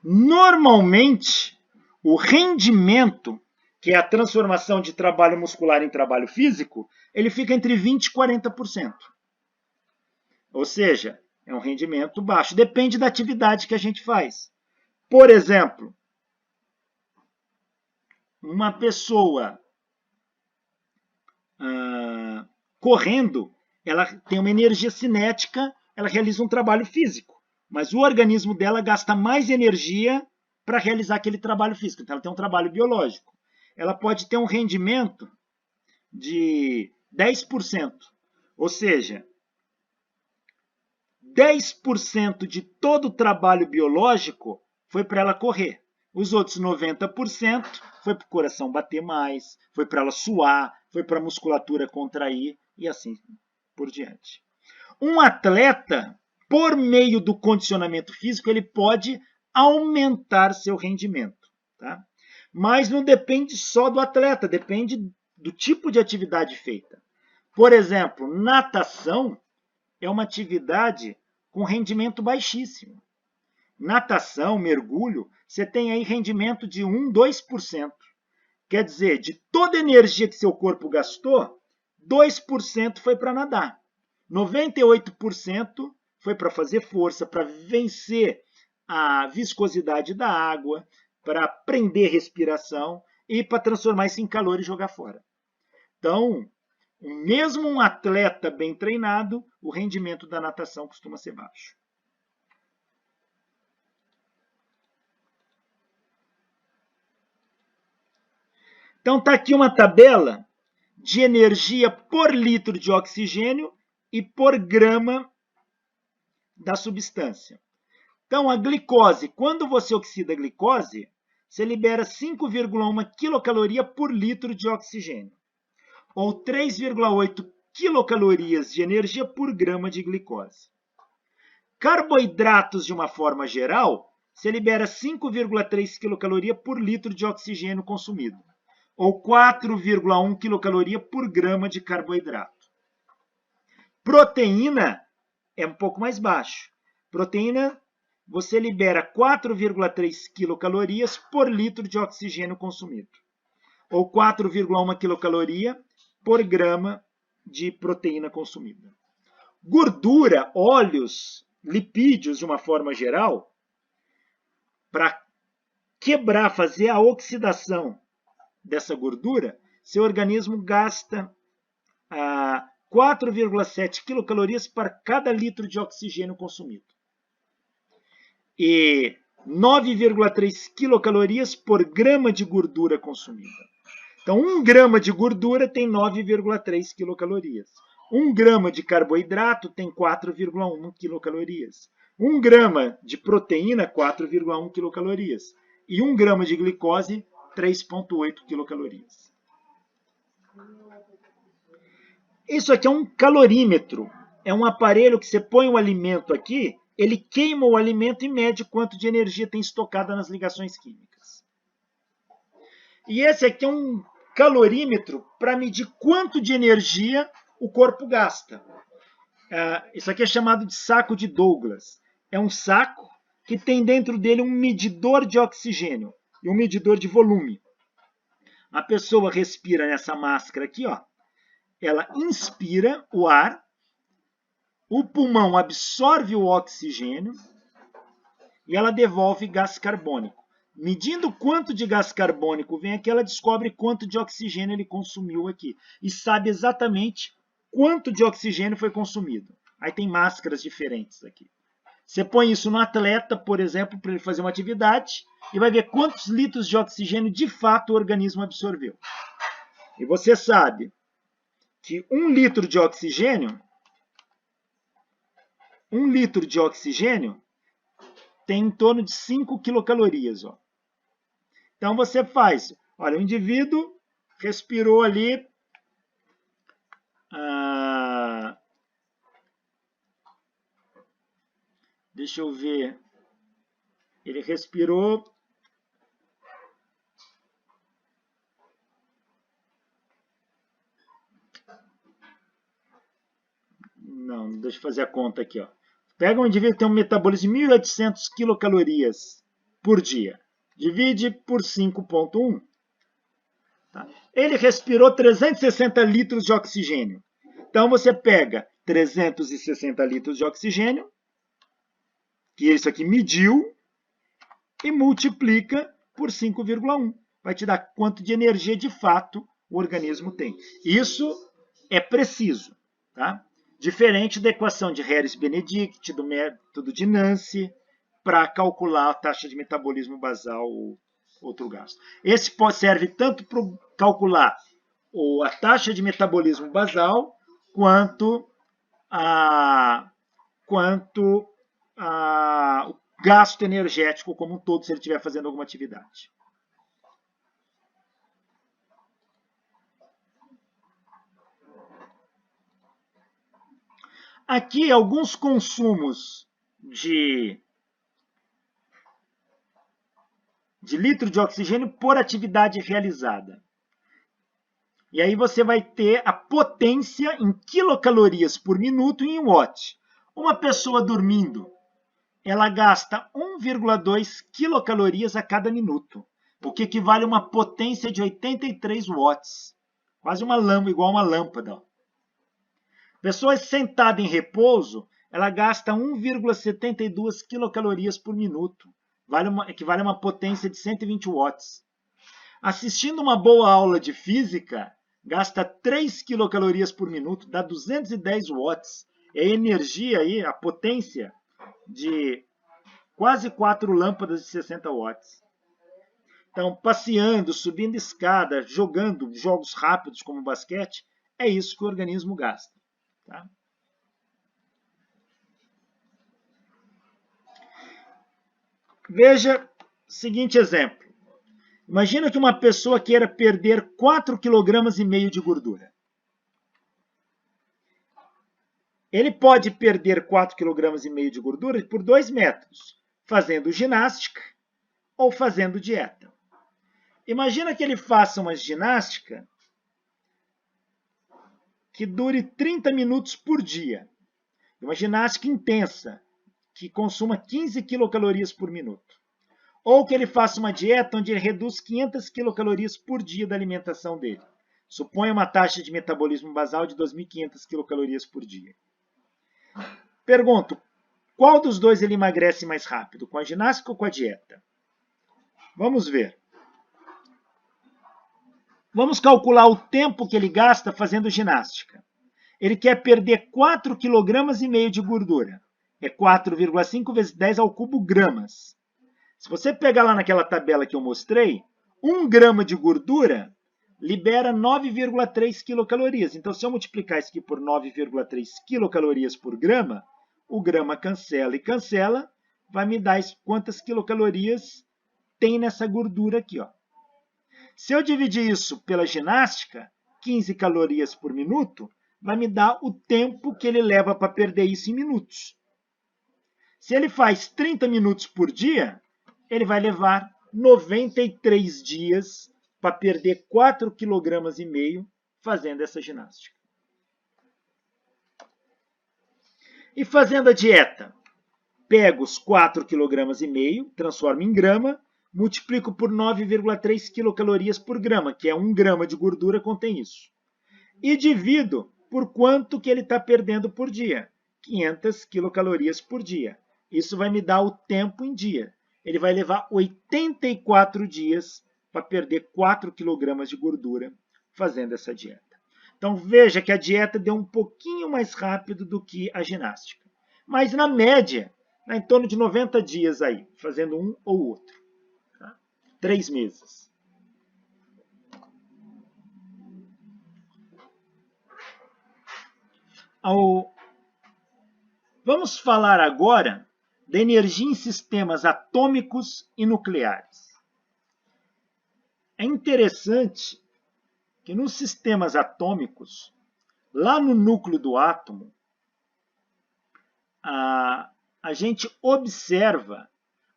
Normalmente, o rendimento, que é a transformação de trabalho muscular em trabalho físico, ele fica entre 20% e 40%. Ou seja, é um rendimento baixo. Depende da atividade que a gente faz. Por exemplo, uma pessoa correndo, ela tem uma energia cinética, ela realiza um trabalho físico. Mas o organismo dela gasta mais energia para realizar aquele trabalho físico. Então, ela tem um trabalho biológico. Ela pode ter um rendimento de 10%. Ou seja, 10% de todo o trabalho biológico foi para ela correr. Os outros 90% foi para o coração bater mais, foi para ela suar, foi para a musculatura contrair e assim por diante. Um atleta, por meio do condicionamento físico, ele pode aumentar seu rendimento. Tá? Mas não depende só do atleta, depende do tipo de atividade feita. Por exemplo, natação é uma atividade com rendimento baixíssimo. Natação, mergulho, você tem aí rendimento de 1, 2%. Quer dizer, de toda a energia que seu corpo gastou, 2% foi para nadar. 98% foi para fazer força, para vencer a viscosidade da água, para prender respiração e para transformar isso em calor e jogar fora. Então, mesmo um atleta bem treinado, o rendimento da natação costuma ser baixo. Então, está aqui uma tabela de energia por litro de oxigênio e por grama da substância. Então, a glicose, quando você oxida a glicose, você libera 5,1 quilocaloria por litro de oxigênio, ou 3,8 quilocalorias de energia por grama de glicose. Carboidratos, de uma forma geral, você libera 5,3 quilocaloria por litro de oxigênio consumido, ou 4,1 quilocaloria por grama de carboidrato. Proteína é um pouco mais baixo. Proteína, você libera 4,3 quilocalorias por litro de oxigênio consumido, ou 4,1 quilocaloria por grama de proteína consumida. Gordura, óleos, lipídios, de uma forma geral, para quebrar, fazer a oxidação dessa gordura, seu organismo gasta 4,7 quilocalorias para cada litro de oxigênio consumido. E 9,3 quilocalorias por grama de gordura consumida. Então, 1 grama de gordura tem 9,3 quilocalorias. 1 grama de carboidrato tem 4,1 quilocalorias. 1 grama de proteína, 4,1 quilocalorias. E 1 grama de glicose, 3,8 quilocalorias. Isso aqui é um calorímetro. É um aparelho que você põe o alimento aqui, ele queima o alimento e mede quanto de energia tem estocada nas ligações químicas. E esse aqui é um calorímetro para medir quanto de energia o corpo gasta. Isso aqui é chamado de saco de Douglas. É um saco que tem dentro dele um medidor de oxigênio e um medidor de volume. A pessoa respira nessa máscara aqui, ó. Ela inspira o ar, o pulmão absorve o oxigênio e ela devolve gás carbônico. Medindo quanto de gás carbônico vem aqui, ela descobre quanto de oxigênio ele consumiu aqui. E sabe exatamente quanto de oxigênio foi consumido. Aí tem máscaras diferentes aqui. Você põe isso no atleta, por exemplo, para ele fazer uma atividade e vai ver quantos litros de oxigênio de fato o organismo absorveu. E você sabe que 1 litro de oxigênio tem em torno de 5 quilocalorias. Ó. Então você faz, olha, o indivíduo respirou ali deixa eu ver, ele respirou não, deixa eu fazer a conta aqui, ó. Pega um indivíduo que tem um metabolismo de 1.800 quilocalorias por dia. Divide por 5,1. Tá? Ele respirou 360 litros de oxigênio. Então, você pega 360 litros de oxigênio, que isso aqui mediu, e multiplica por 5,1. Vai te dar quanto de energia, de fato, o organismo tem. Isso é preciso, tá? Diferente da equação de Harris-Benedict, do método de Nancy, para calcular a taxa de metabolismo basal ou outro gasto. Esse serve tanto para calcular a taxa de metabolismo basal, quanto o gasto energético como um todo, se ele estiver fazendo alguma atividade. Aqui, alguns consumos de litro de oxigênio por atividade realizada. E aí você vai ter a potência em quilocalorias por minuto e em watt. Uma pessoa dormindo, ela gasta 1,2 quilocalorias a cada minuto, o que equivale a uma potência de 83 watts. Quase uma lâmpada, igual uma lâmpada. Pessoa sentada em repouso, ela gasta 1,72 quilocalorias por minuto. Equivale a uma potência de 120 watts. Assistindo uma boa aula de física, gasta 3 quilocalorias por minuto, dá 210 watts. É a energia aí, a potência de quase 4 lâmpadas de 60 watts. Então, passeando, subindo escada, jogando jogos rápidos como basquete, é isso que o organismo gasta. Tá? Veja o seguinte exemplo. Imagina que uma pessoa queira perder 4,5 kg de gordura. Ele pode perder 4,5 kg de gordura por 2 métodos. Fazendo ginástica ou fazendo dieta. Imagina que ele faça uma ginástica que dure 30 minutos por dia. Uma ginástica intensa, que consuma 15 quilocalorias por minuto. Ou que ele faça uma dieta onde ele reduz 500 quilocalorias por dia da alimentação dele. Suponha uma taxa de metabolismo basal de 2.500 quilocalorias por dia. Pergunto, qual dos dois ele emagrece mais rápido, com a ginástica ou com a dieta? Vamos ver. Vamos calcular o tempo que ele gasta fazendo ginástica. Ele quer perder 4,5 kg de gordura. É 4,5 vezes 10 ao cubo gramas. Se você pegar lá naquela tabela que eu mostrei, 1 grama de gordura libera 9,3 quilocalorias. Então, se eu multiplicar isso aqui por 9,3 quilocalorias por grama, o grama cancela e cancela, vai me dar quantas quilocalorias tem nessa gordura aqui. Ó. Se eu dividir isso pela ginástica, 15 calorias por minuto, vai me dar o tempo que ele leva para perder isso em minutos. Se ele faz 30 minutos por dia, ele vai levar 93 dias para perder 4,5 kg fazendo essa ginástica. E fazendo a dieta? Pego os 4,5 kg, transformo em grama, multiplico por 9,3 quilocalorias por grama, que é 1 grama de gordura contém isso. E divido por quanto que ele está perdendo por dia. 500 quilocalorias por dia. Isso vai me dar o tempo em dia. Ele vai levar 84 dias para perder 4 kg de gordura fazendo essa dieta. Então veja que a dieta deu um pouquinho mais rápido do que a ginástica. Mas na média, Dá em torno de 90 dias aí, fazendo um ou outro. Tá? 3 meses. Vamos falar agora da energia em sistemas atômicos e nucleares. É interessante que nos sistemas atômicos, lá no núcleo do átomo, a gente observa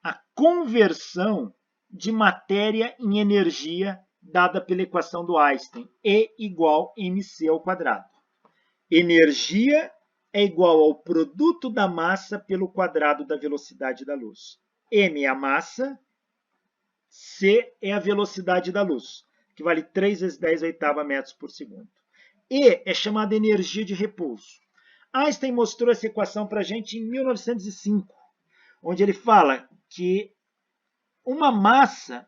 a conversão de matéria em energia dada pela equação do Einstein, E igual mc ao quadrado. Energia é igual ao produto da massa pelo quadrado da velocidade da luz. M é a massa, C é a velocidade da luz, que vale 3 vezes 10 oitava metros por segundo. E é chamada energia de repouso. Einstein mostrou essa equação para a gente em 1905, onde ele fala que uma massa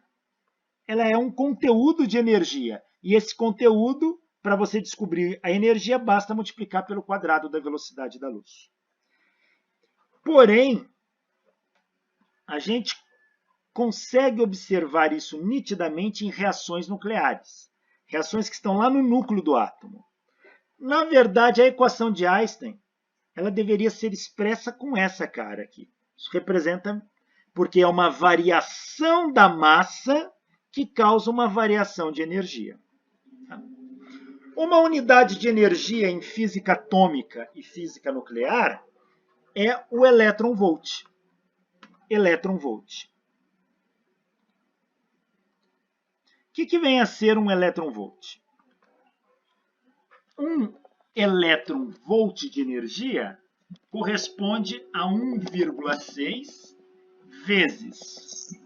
ela é um conteúdo de energia. E esse conteúdo, para você descobrir a energia, basta multiplicar pelo quadrado da velocidade da luz. Porém, a gente consegue observar isso nitidamente em reações nucleares. Reações que estão lá no núcleo do átomo. Na verdade, a equação de Einstein ela deveria ser expressa com essa cara aqui. Isso representa, porque é uma variação da massa que causa uma variação de energia. Uma unidade de energia em física atômica e física nuclear é o elétron-volt. Elétron-volt. O que vem a ser um elétron-volt? Um elétron-volt de energia corresponde a 1,6 vezes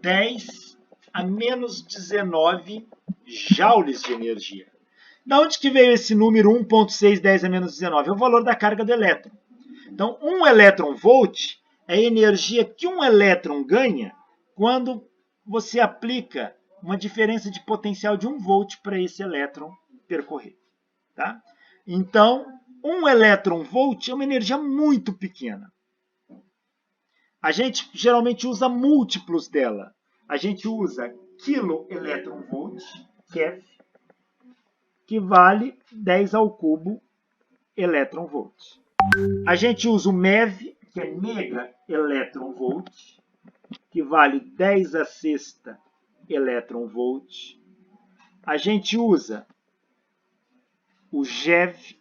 10 a menos 19 joules de energia. Da onde que veio esse número 1,6 10 a menos 19? É o valor da carga do elétron. Então, um elétron-volt é a energia que um elétron ganha quando você aplica uma diferença de potencial de 1 volt para esse elétron percorrer. Tá? Então, um elétron-volt é uma energia muito pequena. A gente geralmente usa múltiplos dela. A gente usa kilo-elétron-volt, keV, que vale 10 ao cubo elétron-volt. A gente usa o MeV, que é mega-elétron-volt, que vale 10 a sexta elétron-volt. A gente usa o GeV,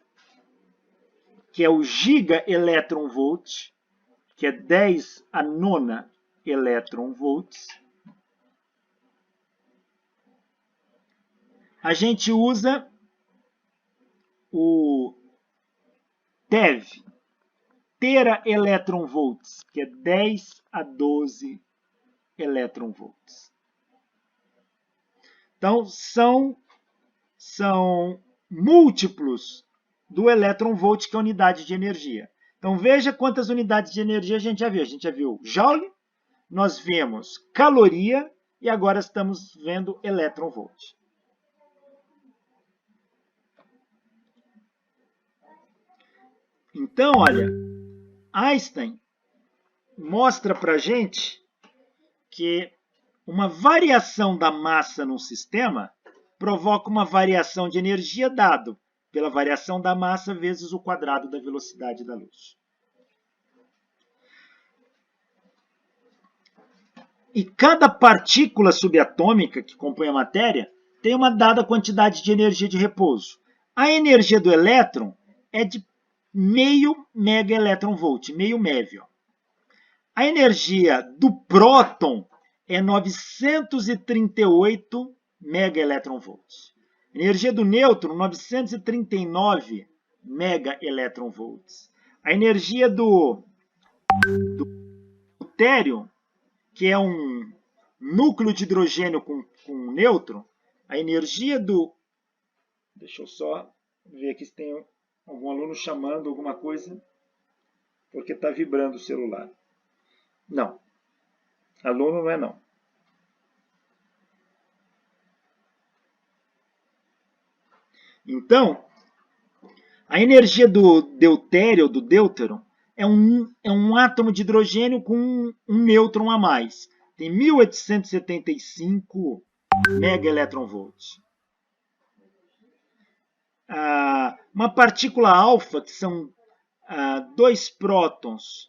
que é o giga-elétron-volt, que é 10 a nona elétron-volts. A gente usa o TeV, tera-elétron-volts, que é 10 a 12 elétron-volts. Então, são múltiplos do elétron-volt, que é a unidade de energia. Então, veja quantas unidades de energia a gente já viu. A gente já viu joule, nós vemos caloria e agora estamos vendo elétron-volt. Então, olha, Einstein mostra para a gente que uma variação da massa num sistema provoca uma variação de energia dado pela variação da massa vezes o quadrado da velocidade da luz. E cada partícula subatômica que compõe a matéria tem uma dada quantidade de energia de repouso. A energia do elétron é de meio mega elétron-volt, meio MeV. A energia do próton é 938 mega elétron-volts. A energia do nêutron, 939 mega elétron-volts. A energia do deutério, que é um núcleo de hidrogênio com nêutron, a energia do... Deixa eu só ver aqui se tem algum aluno chamando alguma coisa, porque está vibrando o celular. Não. Aluno não é não. Então, a energia do deutério, do deuteron, é um átomo de hidrogênio com um nêutron a mais. Tem 1875 megaelectronvolts. Uma partícula alfa, que são 2 prótons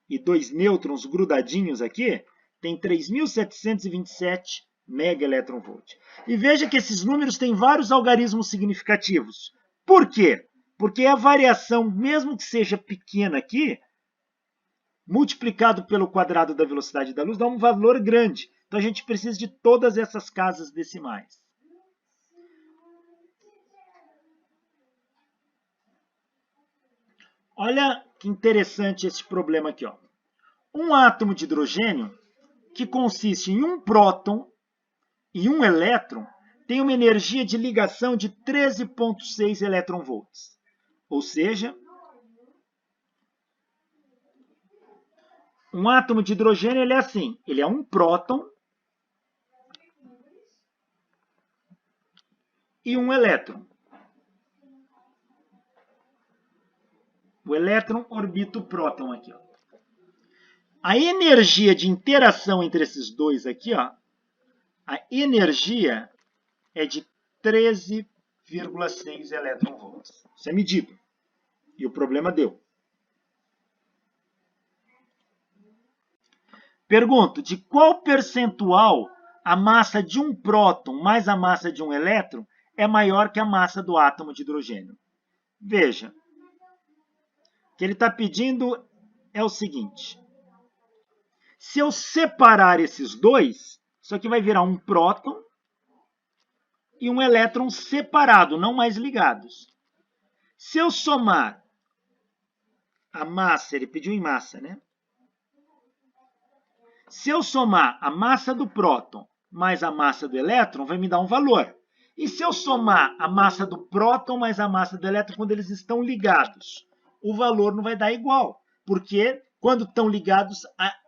e 2 nêutrons grudadinhos aqui, tem 3.727 megaelectronvolts. E veja que esses números têm vários algarismos significativos. Por quê? Porque a variação, mesmo que seja pequena aqui, multiplicado pelo quadrado da velocidade da luz, dá um valor grande. Então a gente precisa de todas essas casas decimais. Olha que interessante esse problema aqui, ó. Um átomo de hidrogênio, que consiste em um próton e um elétron, tem uma energia de ligação de 13,6 eletronvolts. Ou seja, um átomo de hidrogênio ele é assim, ele é um próton e um elétron. O elétron orbita o próton aqui, ó. A energia de interação entre esses dois aqui, ó, a energia é de 13,6 eletronvolts. Isso é medido. E o problema deu. Pergunto, de qual percentual a massa de um próton mais a massa de um elétron é maior que a massa do átomo de hidrogênio? Veja, o que ele está pedindo é o seguinte. Se eu separar esses dois, isso aqui vai virar um próton e um elétron separado, não mais ligados. Se eu somar a massa, ele pediu em massa, né? Se eu somar a massa do próton mais a massa do elétron, vai me dar um valor. E se eu somar a massa do próton mais a massa do elétron quando eles estão ligados, o valor não vai dar igual, porque quando estão ligados,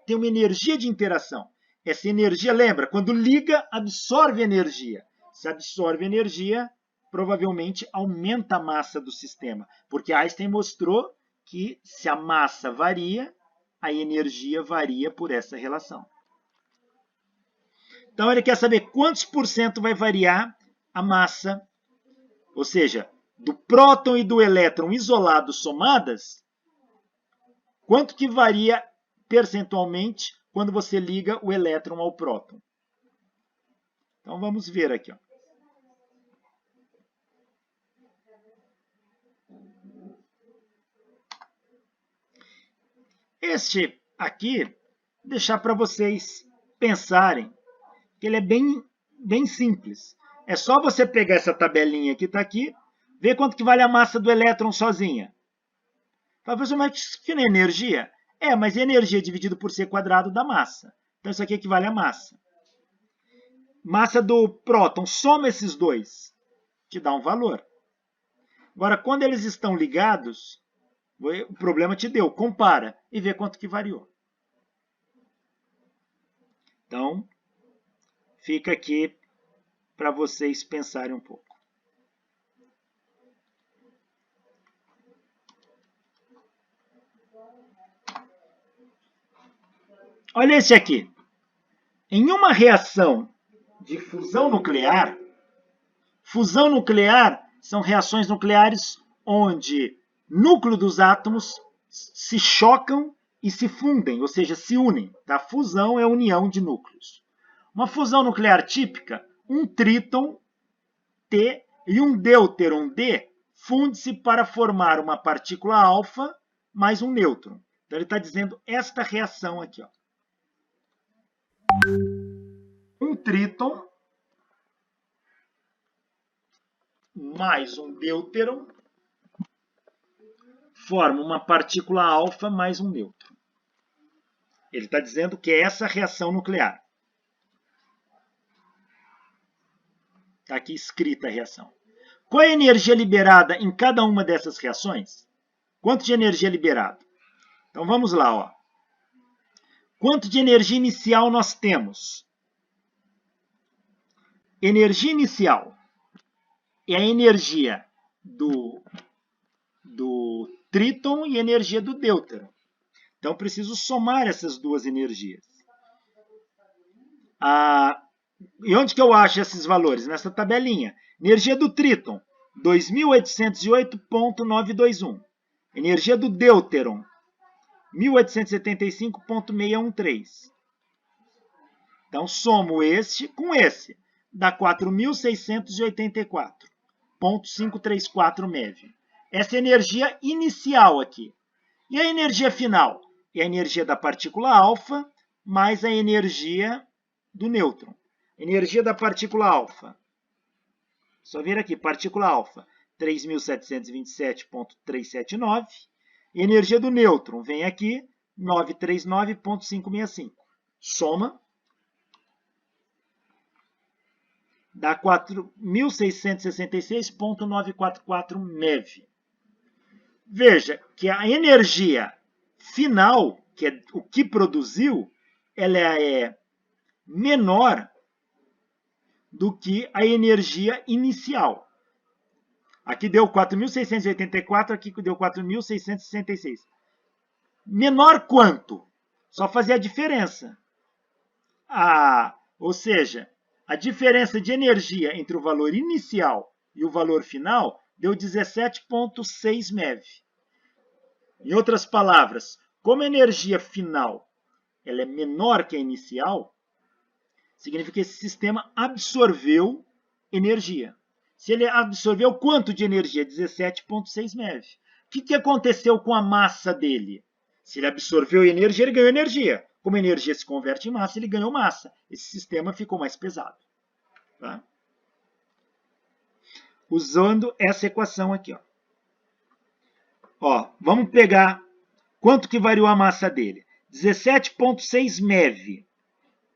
tem uma energia de interação. Essa energia, lembra, quando liga, absorve energia. Se absorve energia, provavelmente aumenta a massa do sistema, porque Einstein mostrou que se a massa varia, a energia varia por essa relação. Então ele quer saber quantos por cento vai variar a massa, ou seja, do próton e do elétron isolados somadas, quanto que varia percentualmente quando você liga o elétron ao próton. Então vamos ver aqui, ó. Este aqui, deixar para vocês pensarem, que ele é bem simples. É só você pegar essa tabelinha que está aqui, ver quanto que vale a massa do elétron sozinha. Talvez mas que não é energia? É, mas energia dividido por c quadrado dá massa. Então isso aqui equivale a massa. Massa do próton, soma esses dois, te dá um valor. Agora, quando eles estão ligados, o problema te deu, compara e vê quanto que variou. Então, fica aqui para vocês pensarem um pouco. Olha esse aqui. Em uma reação de fusão nuclear são reações nucleares onde núcleo dos átomos se chocam e se fundem, ou seja, se unem. Tá? Fusão é a união de núcleos. Uma fusão nuclear típica, um tríton T e um deuteron D funde-se para formar uma partícula alfa mais um nêutron. Então ele está dizendo esta reação aqui, ó. Um tríton mais um deuteron forma uma partícula alfa mais um nêutron. Ele está dizendo que é essa reação nuclear. Está aqui escrita a reação. Qual é a energia liberada em cada uma dessas reações? Quanto de energia é liberado? Então vamos lá, ó. Quanto de energia inicial nós temos? Energia inicial é a energia do tríton e energia do deuteron. Então, preciso somar essas duas energias. E onde que eu acho esses valores? Nessa tabelinha. Energia do tríton, 2.808.921. Energia do deuteron, 1.875.613. Então, somo este com esse. Dá 4.684.534 MeV. Essa é a energia inicial aqui. E a energia final? É a energia da partícula alfa mais a energia do nêutron. Energia da partícula alfa. Só vir aqui, partícula alfa, 3.727.379. E energia do nêutron, vem aqui, 939.565. Soma. Dá 4.666.944 MeV. Veja que a energia final, que é o que produziu, ela é menor do que a energia inicial. Aqui deu 4.684, aqui deu 4.666. Menor quanto? Só fazer a diferença. Ou seja, a diferença de energia entre o valor inicial e o valor final deu 17,6 MeV. Em outras palavras, como a energia final ela é menor que a inicial, significa que esse sistema absorveu energia. Se ele absorveu quanto de energia? 17,6 MeV. O que aconteceu com a massa dele? Se ele absorveu energia, ele ganhou energia. Como a energia se converte em massa, ele ganhou massa. Esse sistema ficou mais pesado. Tá? Usando essa equação aqui. Vamos pegar quanto que variou a massa dele. 17,6 MeV.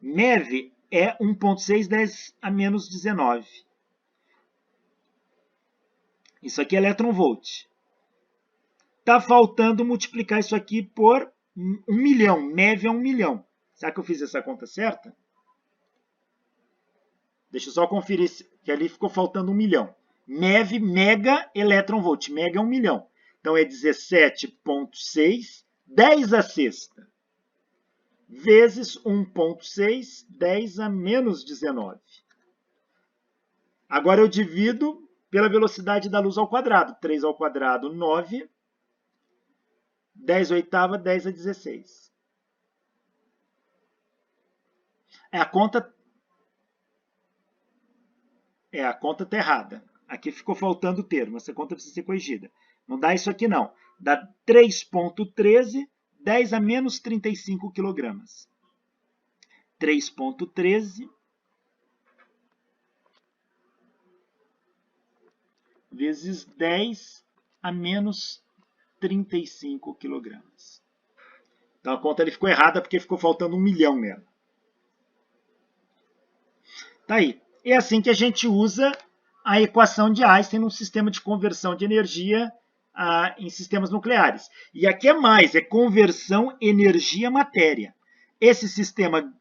MeV é 1,6 10 a menos 19. Isso aqui é elétron-volt. Está faltando multiplicar isso aqui por 1 milhão. MeV é 1 milhão. Será que eu fiz essa conta certa? Deixa eu só conferir que ali ficou faltando 1 milhão. MeV, mega elétron-volt. Mega é 1 milhão. Então, é 17,6, 10 a sexta, vezes 1,6, 10 a menos 19. Agora, eu divido pela velocidade da luz ao quadrado. 3 ao quadrado, 9. 10 oitava, 10 a 16. A conta está errada. Aqui ficou faltando o termo. Essa conta precisa ser corrigida. Não dá isso aqui, não. Dá 3,13, 10 a menos 35 quilogramas. 3,13 vezes 10 a menos 35 quilogramas. Então, a conta ali ficou errada porque ficou faltando 1 milhão nela. Tá aí. É assim que a gente usa a equação de Einstein num sistema de conversão de energia em sistemas nucleares. E aqui é mais, é conversão energia-matéria. Esse sistema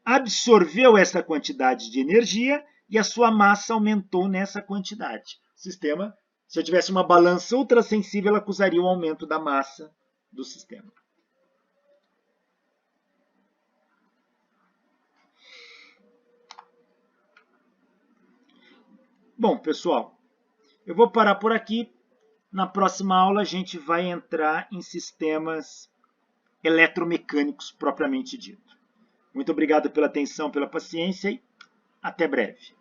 absorveu essa quantidade de energia e a sua massa aumentou nessa quantidade. O sistema, se eu tivesse uma balança ultrassensível, ela acusaria o aumento da massa do sistema. Bom, pessoal, eu vou parar por aqui. Na próxima aula, a gente vai entrar em sistemas eletromecânicos propriamente dito. Muito obrigado pela atenção, pela paciência e até breve.